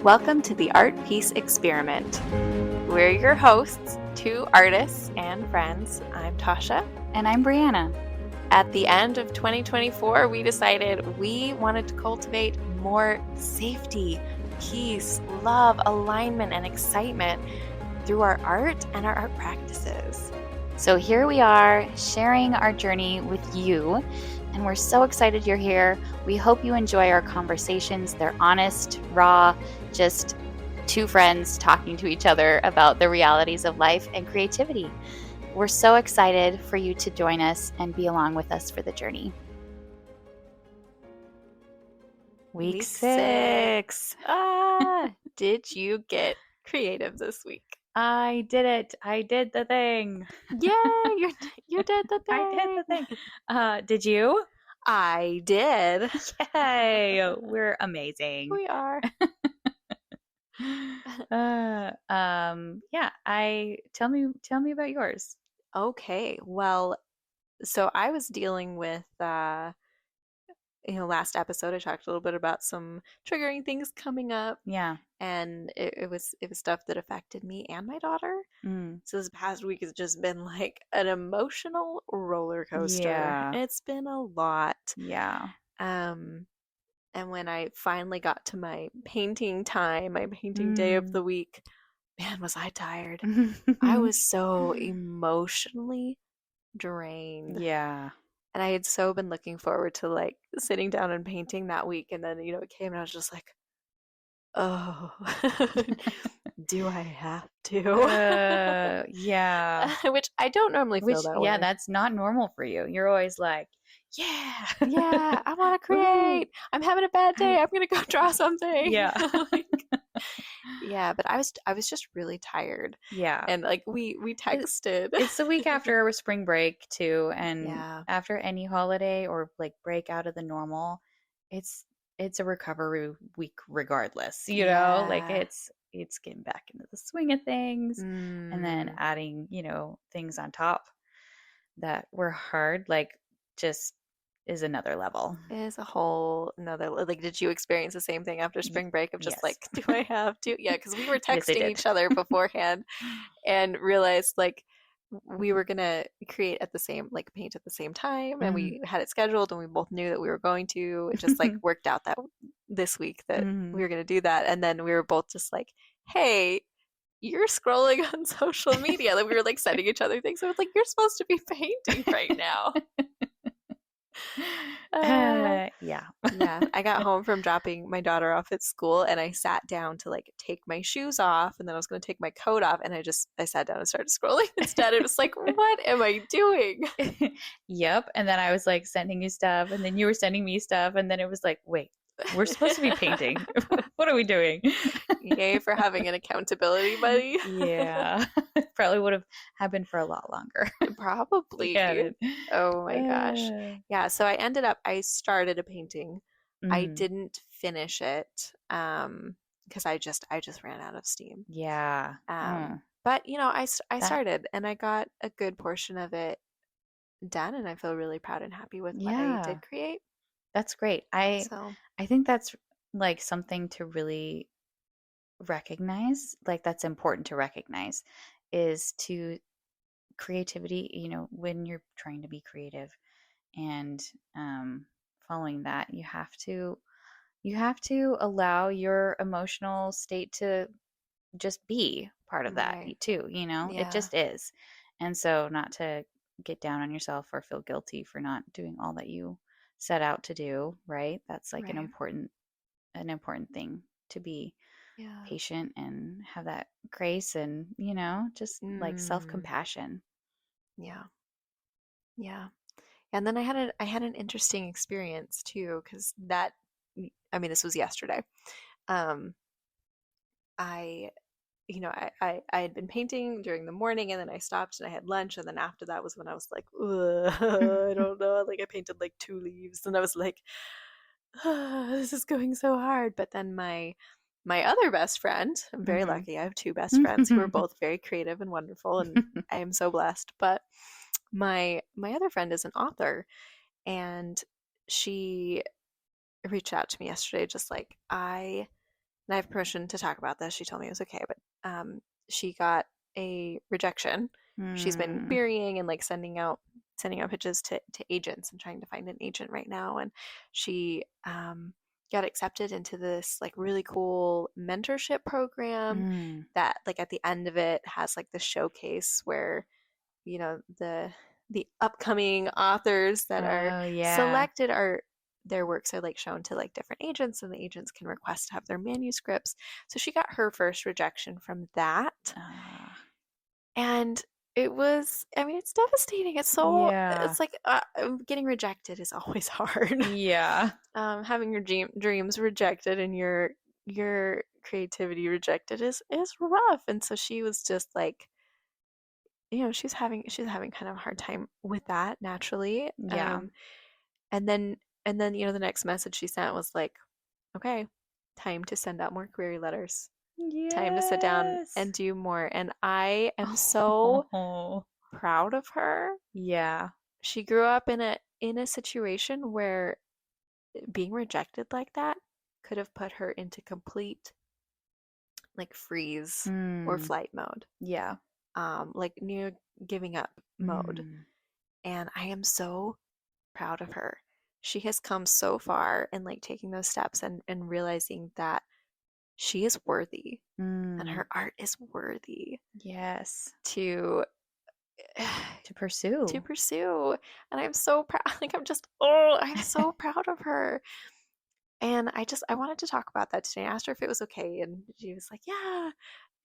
Welcome to the Art Piece Experiment. We're your hosts, two artists and friends. I'm Tasha. And I'm Brianna. At the end of 2024, we decided we wanted to cultivate more safety, peace, love, alignment, and excitement through our art and our art practices. So here we are sharing our journey with you, and we're so excited you're here. We hope you enjoy our conversations. They're honest, raw, just two friends talking to each other about the realities of life and creativity. We're so excited for you to join us and be along with us for the journey. Week 6. Did you get creative this week? I did it. I did the thing. Yay! You did the thing. I did the thing. Did you? I did. Yay! We're amazing. We are. Yeah. Tell me about yours. Okay. Well, so I was dealing with last episode I talked a little bit about some triggering things coming up. Yeah. And it was stuff that affected me and my daughter. So this past week has just been like an emotional roller coaster. Yeah. It's been a lot. Yeah. And when I finally got to my painting time, my painting day of the week, man, was I tired. I was so emotionally drained. Yeah. And I had so been looking forward to like sitting down and painting that week. And then, it came and I was just like, oh, do I have to? Yeah. Which I don't normally feel that way. Yeah, that's not normal for you. You're always like, yeah, I want to create. I'm having a bad day. I'm gonna go draw something. Yeah. Yeah, but I was just really tired. Yeah. And like we texted. It's the week after our spring break too, and Yeah. after any holiday or like break out of the normal, it's a recovery week regardless. Yeah. Like it's getting back into the swing of things and then Mm. adding, things on top that were hard, like just is another level. Is a whole another, like, did you experience the same thing after spring break of just Yes. like, do I have to? Yeah, because we were Yes, I texting did. each other beforehand and realized like we were gonna create at the same, like paint at the same time, and we had it scheduled and we both knew that we were going to. It just like worked out that this week that we were gonna do that, and then we were both just like, hey, you're scrolling on social media. Like we were like sending each other things. I was like, you're supposed to be painting right now. Yeah. I got home from dropping my daughter off at school and I sat down to like take my shoes off, and then I was going to take my coat off, and I sat down and started scrolling instead. It was like, what am I doing? Yep. And then I was like sending you stuff, and then you were sending me stuff, and then it was like, wait, we're supposed to be painting. What are we doing? Yay for having an accountability buddy. Yeah. Probably would have happened for a lot longer. Probably. Yeah. Oh my gosh. Yeah, so I started a painting. I didn't finish it because I just ran out of steam. Yeah. But I started and I got a good portion of it done, and I feel really proud and happy with what I did create. That's great. I think that's like something to really recognize, like that's important to recognize, is to creativity, when you're trying to be creative and following that, you have to allow your emotional state to just be part of that too, it just is. And so not to get down on yourself or feel guilty for not doing all that you set out to do, right? That's like an important thing, to be patient and have that grace and, just like self-compassion. Yeah. And then I had an interesting experience too, because this was yesterday. I had been painting during the morning, and then I stopped and I had lunch, and then after that was when I was like, I don't know, like I painted like 2 leaves, and I was like, this is going so hard. But then my other best friend, I'm very lucky, I have 2 best friends who are both very creative and wonderful, and I am so blessed. But my other friend is an author, and she reached out to me yesterday just like, I and I have permission to talk about this. She told me it was okay, but she got a rejection. She's been Mm. querying and like sending out pitches to agents and trying to find an agent right now. And she got accepted into this like really cool mentorship program Mm. that like at the end of it has like the showcase where the upcoming authors that are Oh, yeah. selected are their works are like shown to like different agents, and the agents can request to have their manuscripts. So she got her first rejection from that. Ah, And it was, I mean, it's devastating. yeah. It's like getting rejected is always hard. Yeah. Having your dreams rejected and your creativity rejected is rough. And so she was just like, she's having kind of a hard time with that naturally. Yeah. And then the next message she sent was like, okay, time to send out more query letters. Time to sit down Yes. and do more. And I am so Oh, proud of her. yeah. She grew up in a situation where being rejected like that could have put her into complete like freeze or Mm. flight mode. Yeah. Like near giving up mode. Mm. And I am so proud of her. She has come so far in like taking those steps and realizing that she is worthy and Mm. her art is worthy Yes. to To to pursue. pursue. And I'm so proud. Like I'm so proud of her. And I wanted to talk about that today. I asked her if it was okay, and she was like, "Yeah,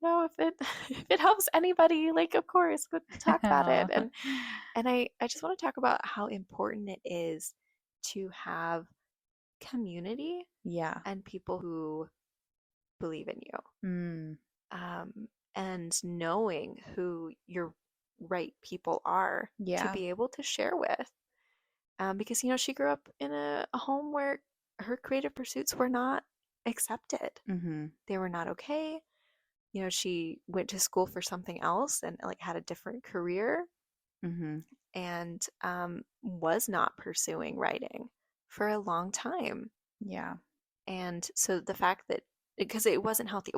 no, if it if it helps anybody, like of course, go talk about it." And I just want to talk about how important it is to have community Yeah. and people who believe in you, Mm. and knowing who your right people are to Yeah. be able to share with. Because she grew up in a home where her creative pursuits were not accepted. Mm-hmm. They were not okay. She went to school for something else and like had a different career, Mm-hmm. and was not pursuing writing for a long time. Yeah. And so the fact that because it wasn't healthy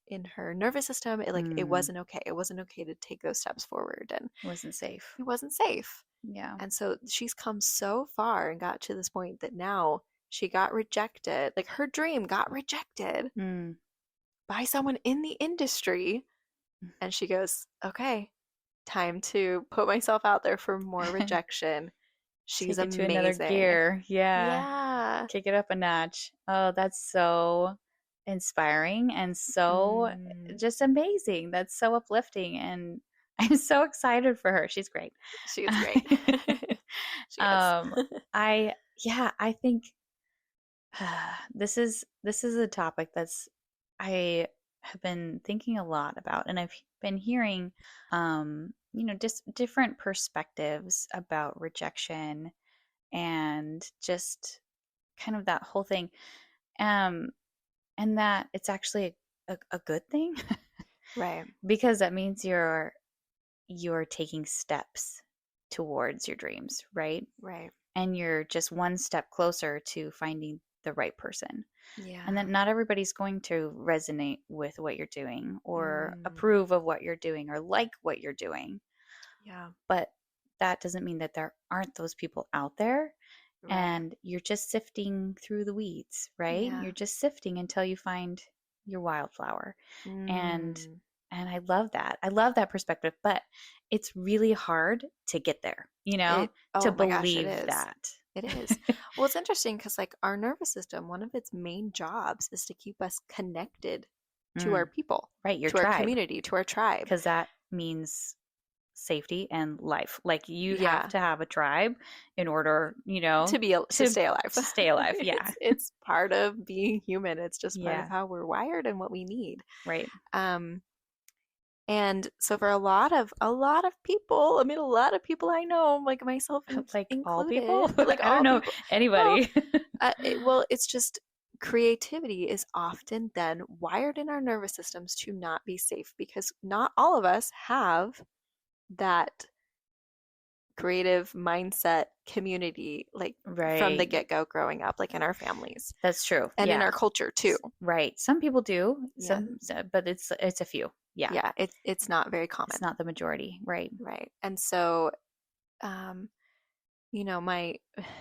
in her nervous system, it Mm. wasn't okay. It wasn't okay to take those steps forward, and Wasn't safe. it wasn't safe. Yeah. And so she's come so far and got to this point that now she got rejected. Like her dream got rejected Mm. by someone in the industry. And she goes, okay, time to put myself out there for more rejection. She's Take it to another amazing. gear. Yeah. Yeah. Kick it up a notch. Oh, that's so inspiring and so Mm, just amazing. That's so uplifting. And I'm so excited for her. She's great. she is great. She is. um, I think this is a topic that's I have been thinking a lot about, and I've been hearing, just different perspectives about rejection and just kind of that whole thing, um, and that it's actually a good thing Right, because that means you're taking steps towards your dreams, right? right. And you're just one step closer to finding the right person. And Yeah. that not everybody's going to resonate with what you're doing or Mm, approve of what you're doing or like what you're doing. yeah. But that doesn't mean that there aren't those people out there, Right. and you're just sifting through the weeds, right? Yeah. You're just sifting until you find your wildflower. And Mm. and I love that. I love that perspective, but it's really hard to get there, to Oh my gosh, it believe is. that. It is. Well, it's interesting because, like, our nervous system, one of its main jobs is to keep us connected to our Mm, people, right, your to our tribe, community, to our tribe. because that means safety and life. Like you have Yeah, to have a tribe in order, to to stay alive. to stay alive. Yeah. It's part of being human. It's just part of Yeah. how we're wired and what we need. Right. Um, and so for a lot of people, I mean, a lot of people I know, like myself Like all people? included, like I don't all know people. Well, anybody. well, it's just creativity is often then wired in our nervous systems to not be safe because not all of us have that creative mindset community, like from the Right. get-go growing up, like in our families That's true. and in Yeah. our culture too. Right. Some people do. Yeah. But it's a few. Yeah. Yeah, it's not very It's common. not the majority. Right. Right. And so, um, my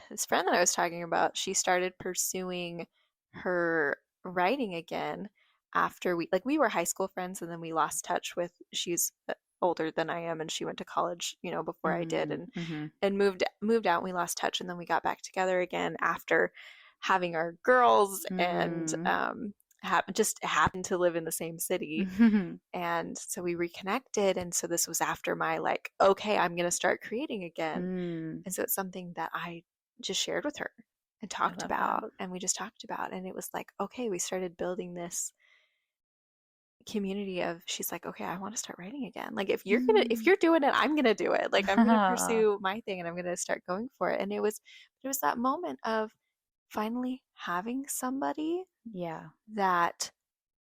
this friend that I was talking about, she started pursuing her writing again after we were high school friends and then we lost touch with she's older than I am and she went to college, before I did Mm, and mm-hmm. moved out and we lost touch and then we got back together again after having our girls and Mm. just happened to live in the same city Mm. and so we reconnected. And so this was after my like, okay, I'm going to start creating again. Mm. And so it's something that I just shared with her and I talked love that. about. And we just talked about. And it was like, okay, we started building this community of she's like, okay, I want to start writing again. Like if Mm. you're doing it, I'm gonna do it. Like I'm gonna pursue my thing and I'm gonna start going for it. And it was that moment of finally having somebody Yeah. that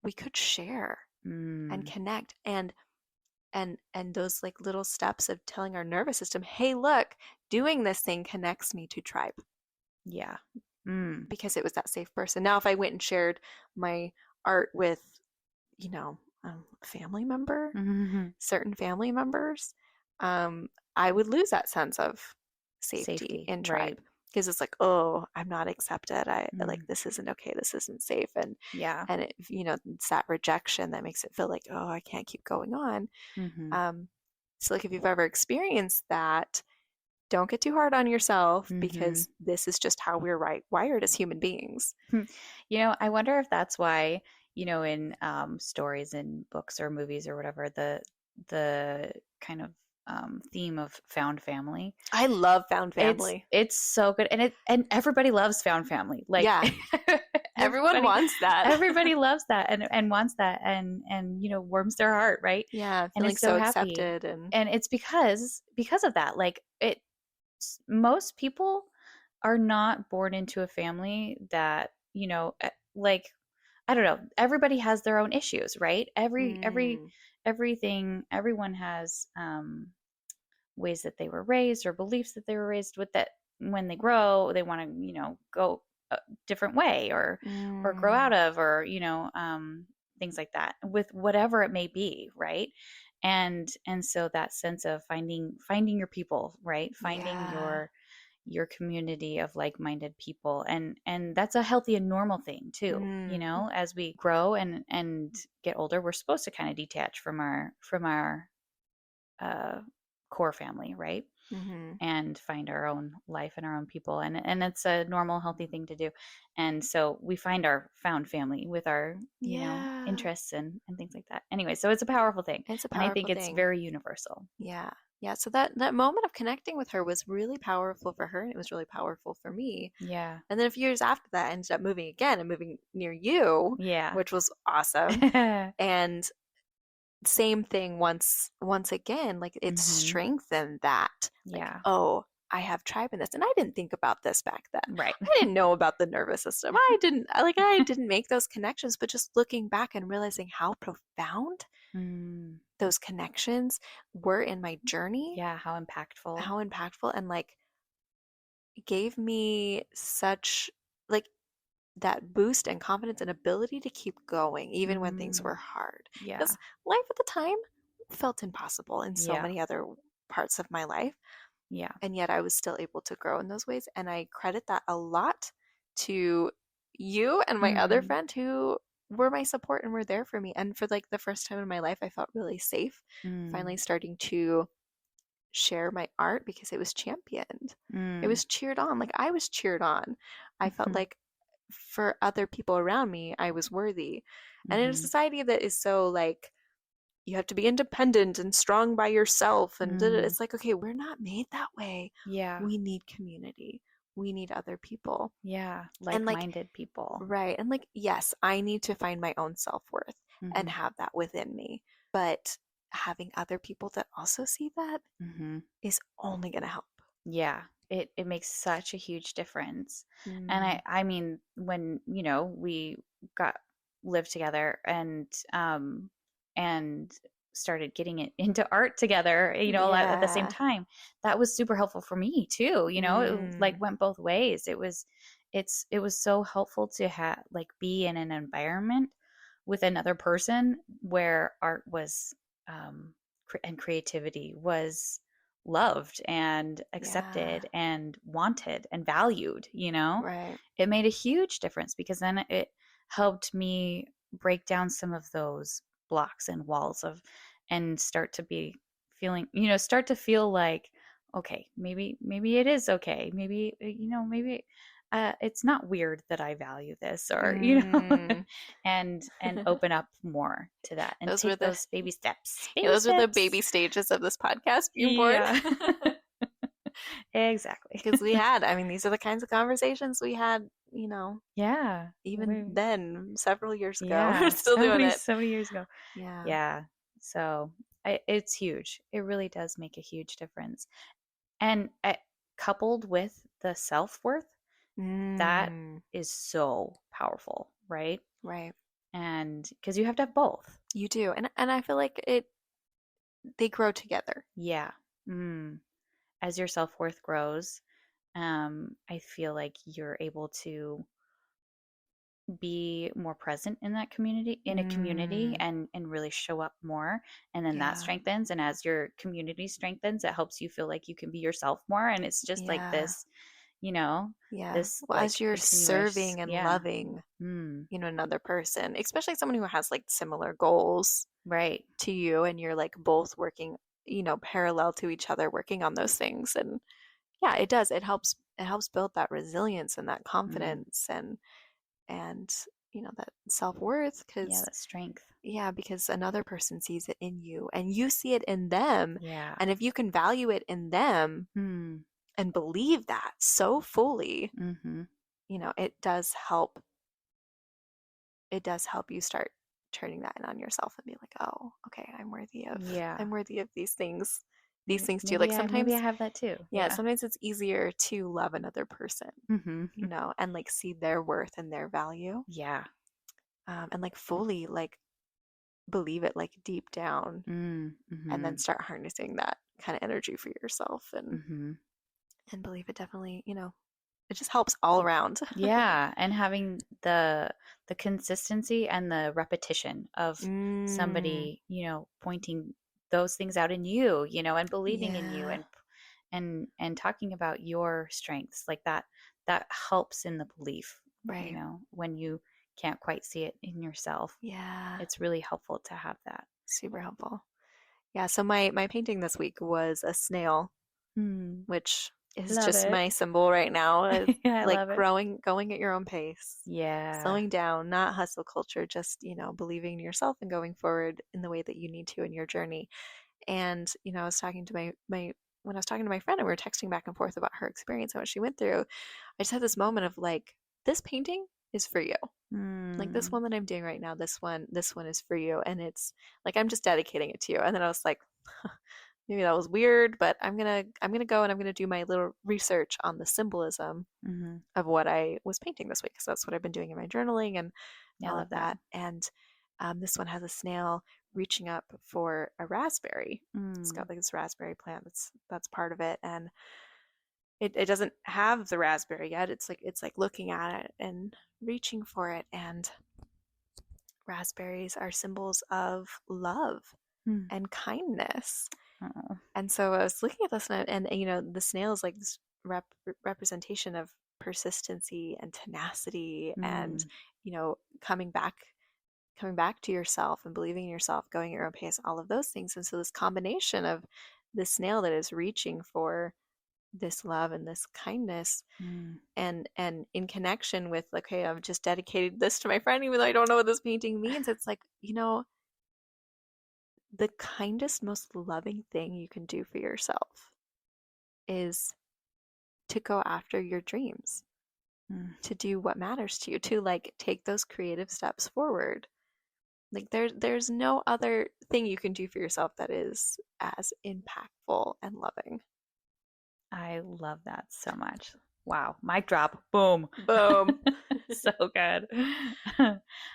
we could share and Mm. connect and those like little steps of telling our nervous system, hey, look, doing this thing connects me to tribe Yeah. Mm. because it was that safe person. Now, if I went and shared my art with, family member, Mm-hmm. certain family members, I would lose that sense of safety Safety. in Right. tribe because it's like, oh, I'm not accepted. I like Mm. this isn't okay. This isn't safe. Yeah. And it's that rejection that makes it feel like, oh, I can't keep going on. Mm-hmm. Um, so like if you've ever experienced that, don't get too hard on yourself Mm-hmm. because this is just how we're wired as human beings. I wonder if that's why, in stories and books or movies or whatever, the kind of theme of found family. I love found It's family. it's so good, and everybody loves found family. Like Yeah, everyone everybody wants that. everybody loves that and wants that and warms their heart, right? Yeah, And feeling is so so happy. accepted and And it's because of that. Like most people are not born into a family that, like I don't know, everybody has their own issues, right? mm, Everyone has ways that they were raised or beliefs that they were raised with that when they grow, they want to, go a different way or grow mm, out of or, things like that with whatever it may be, right? And so that sense of finding your people, right? Finding yeah. your community of like-minded people and that's a healthy and normal thing too, Mm, as we grow and get older, we're supposed to kind of detach from our uh, core family, right? mm-hmm. And find our own life and our own people, and it's a normal, healthy thing to do. And so we find our found family with our, Yeah, interests and things like that. Anyway, so it's a powerful thing, it's a and I think powerful it's thing. very universal. Yeah. Yeah, so that moment of connecting with her was really powerful for her and it was really powerful for me. Yeah, And then a few years after that, I ended up moving again and moving near you, yeah. which was awesome. And same thing once again, like it Hmm. strengthened that. Like, Yeah, oh, I have tribe in this. And I didn't think about this back then. right. I didn't know about the nervous system. I didn't make those connections, but just looking back and realizing how profound Mm, those connections were in my journey, yeah, how impactful. how impactful and like gave me such like that boost and confidence and ability to keep going even when things Mm, were hard yeah, because life at the time felt impossible in so yeah, many other parts of my life yeah. and yet I was still able to grow in those ways and I credit that a lot to you and my other Hmm. friend who were my support and were there for me and for like the first time in my life I felt really safe Mm, finally starting to share my art because it was championed. It mm. was cheered on. Like I was cheered on. I felt like for other people around me, I was worthy. And in a Hmm. society that is so like, you have to be independent and strong by yourself, and Mm, it's like, okay, we're not made that way. yeah, We need community, we need other people. yeah, And like, like-minded people. right. And like, yes, I need to find my own self worth and Hmm. have that within me. But having other people that also see that Hmm. is only going to help. Yeah, it makes such a huge difference. And I Mm, I mean, when, we got lived together and started getting it into art together, at the same Yeah. time, that was super helpful for me too. It like Mm. went both ways. It was so helpful to have like be in an environment with another person where art was and creativity was loved and Yeah. accepted and wanted and valued. Right. It made a huge difference because then it helped me break down some of those blocks and walls of and start to feel like, okay, maybe it is okay, maybe it's not weird that I value this, or Mm. and open up more to that and Those were take the those baby steps, yeah, baby those were the steps. baby stages of this podcast being born. Yeah. Exactly. Because I mean, these are the kinds of conversations we had, Yeah. even then, several years ago. We're Yeah, still doing it. so many years ago. Yeah. Yeah. So it's huge. It really does make a huge difference. And coupled with the self-worth, that Mm. is so powerful, right? Right. And because you have to have both. You do. And I feel like they grow together. Yeah. Mm. As your self-worth grows, I feel like you're able to be more present in that community, in a community, Mm. and really show up more, and then that Yeah. strengthens, and as your community strengthens, it helps you feel like you can be yourself more, and it's just like Yeah. this, you know Yeah. this Well, like as you're continuous. serving and Yeah. loving, Mm. another person, especially someone who has like similar goals Right. to you, and you're like both working, parallel to each other, working on those things. And yeah, it does. It helps build that resilience and that Mm. confidence and that self-worth, Yeah, because that strength. yeah, because another person sees it in you and you see it in them. Yeah. And if you can value it in them Mm. and believe that so fully, Mm-hmm. it does help you start turning that in on yourself and be like, oh, okay, Yeah. I'm worthy of these maybe things too. Like maybe i maybe i sometimes, have that too. yeah, Yeah. sometimes it's easier to love another person, Mm-hmm. and like see their worth and their value, Yeah. and like fully like believe it like deep down, and then Mm-hmm. start harnessing that kind of energy for yourself, Mm-hmm. and believe it definitely, it just helps all around. Yeah, and having the consistency and the repetition of Mm, somebody, pointing those things out in you, and believing in you, yeah, and talking about your strengths like that helps in the belief, right. when you can't quite see it in yourself. Yeah, It's really helpful to have that. super helpful. Yeah, so my painting this week was a snail, Hmm. which is Love just it. my symbol right now. I Like love it. going at your own pace, Yeah. slowing down, not hustle culture, just, believing in yourself and going forward in the way that you need to in your journey. And, I was talking to my when I was talking to my friend and we were texting back and forth about her experience and what she went through, I just had this moment of like, this painting is for you. Like this Hmm. one that I'm doing right now, this one is for you. And it's like I'm just dedicating it to you. And then I was like, maybe that was weird, but I'm gonna go and I'm gonna do my little research on the symbolism Mm-hmm. of what I was painting this week. So that's what I've been doing in my journaling and Yeah, I all love of that. that. And this one has a snail reaching up for a raspberry. It's Mm. got like this raspberry plant that's part of it, and it doesn't have the raspberry yet. It's like looking at it and reaching for it. And raspberries are symbols of love Mm. and kindness. Oh. And so I was looking at this, and the snail is like this representation of persistency and tenacity, and Mm. coming back to yourself and believing in yourself, going at your own pace, all of those things. And so this combination of the snail that is reaching for this love and this kindness, Mm. and in connection with like, okay, I've just dedicated this to my friend even though I don't know what this painting means. It's like, the kindest, most loving thing you can do for yourself is to go after your dreams, Mm. to do what matters to you, to like take those creative steps forward. Like there's no other thing you can do for yourself that is as impactful and loving. I love that so much. Wow. Mic drop. Boom. Boom. So good.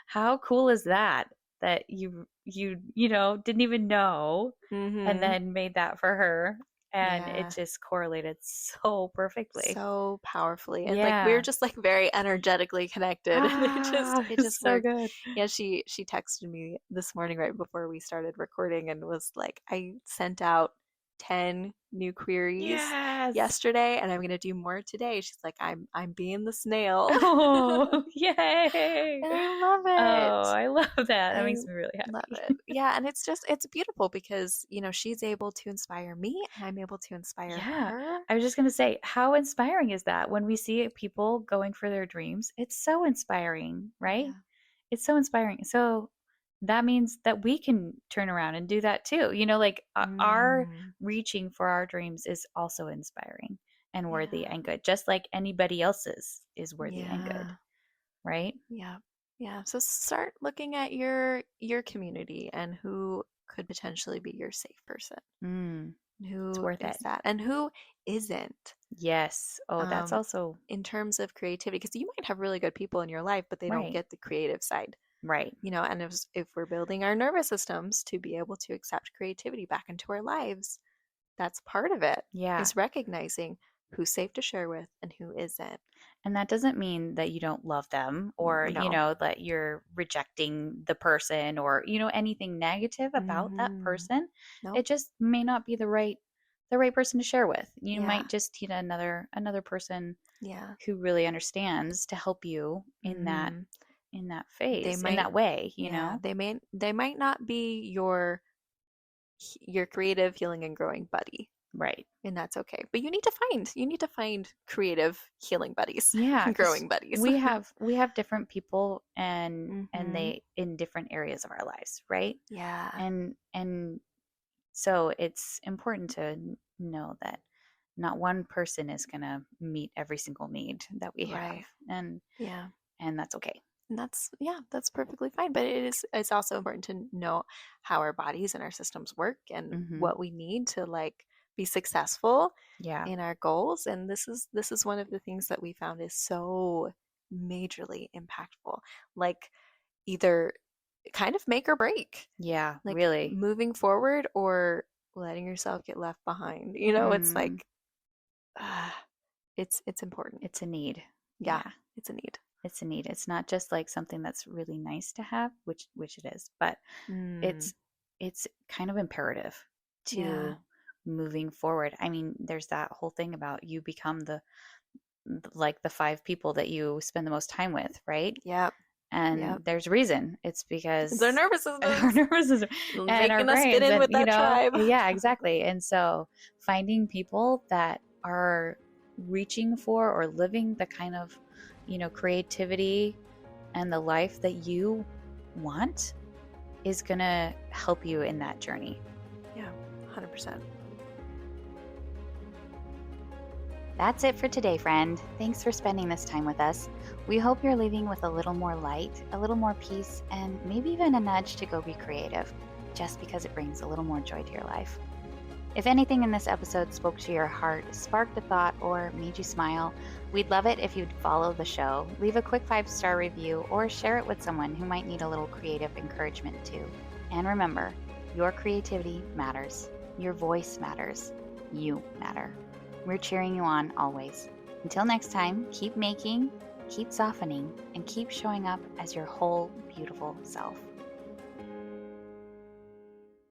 How cool is that? that you didn't even know, and Mm-hmm. then made that for her, and it Yeah. just correlated so perfectly. So powerfully. And like we were Yeah. just like very energetically connected and Ah, it it's just so worked. good. Yeah, she texted me this morning right before we started recording and was like, I sent out 10 new queries Yes. yesterday and I'm gonna do more today. She's like, I'm being the snail. Oh, yay. And I love it. Oh, I love that. That I makes me really love happy. it. Yeah, and it's beautiful because, she's able to inspire me and I'm able to inspire Yeah. her. I was just going to say, how inspiring is that when we see people going for their dreams? It's so inspiring, right? Yeah. It's so inspiring. So that means that we can turn around and do that too. Like our Mm, reaching for our dreams is also inspiring and worthy yeah. and good, just like anybody else's is worthy and good, Yeah. right? Yeah. Yeah. So start looking at your community and who could potentially be your safe person. Mm, it's Who worth is it. that? And who isn't? Yes. Oh, that's Um, also in terms of creativity, because you might have really good people in your life, but they don't right. get the creative side. Right. And if we're building our nervous systems to be able to accept creativity back into our lives, that's part of it, Yeah. is recognizing who's safe to share with and who isn't. And that doesn't mean that you don't love them or, No. that you're rejecting the person or, anything negative about that Mm-hmm. person. It Nope. just may not be the right person to share with. You Yeah. might just need another person Yeah. who really understands to help you Mm-hmm. in that They phase, in might, that way, yeah, they might not be your creative healing and growing buddy, Right. and that's okay. But you need to find creative healing buddies Yeah, and because growing buddies. we have different people and Mm-hmm. they in different areas of our lives, right? Yeah. And so it's important to know that not one person is going to meet every single need that we have, Right. and Yeah. and that's okay. And that's perfectly fine. But it's also important to know how our bodies and our systems work and Hmm. what we need to like be successful Yeah. in our goals. And this is one of the things that we found is so majorly impactful. Like either kind of make or break, Yeah, like really. moving forward or letting yourself get left behind. It's Mm, like uh, it's important. it's a need. Yeah, Yeah, it's a need. it's a need. It's not just like something that's really nice to have, which it is, but Mm, it's it's kind of imperative yeah. to moving forward. I mean, there's that whole thing about you become like the five people that you spend the most time with, right? Yep. And Yep. there's a reason. It's It's our because nervous our systems nervous system and our making us fit brains, in and with that tribe. yeah, exactly. And so finding people that are reaching for or living the kind of, creativity and the life that you want is going to help you in that journey. Yeah, 100%. That's it for today, friend. Thanks for spending this time with us. We hope you're leaving with a little more light, a little more peace, and maybe even a nudge to go be creative, just because it brings a little more joy to your life. If anything in this episode spoke to your heart, sparked a thought, or made you smile, we'd love it if you'd follow the show, leave a quick 5-star review, or share it with someone who might need a little creative encouragement too. And remember, your creativity matters. Your voice matters. You matter. We're cheering you on always. Until next time, keep making, keep softening, and keep showing up as your whole beautiful self.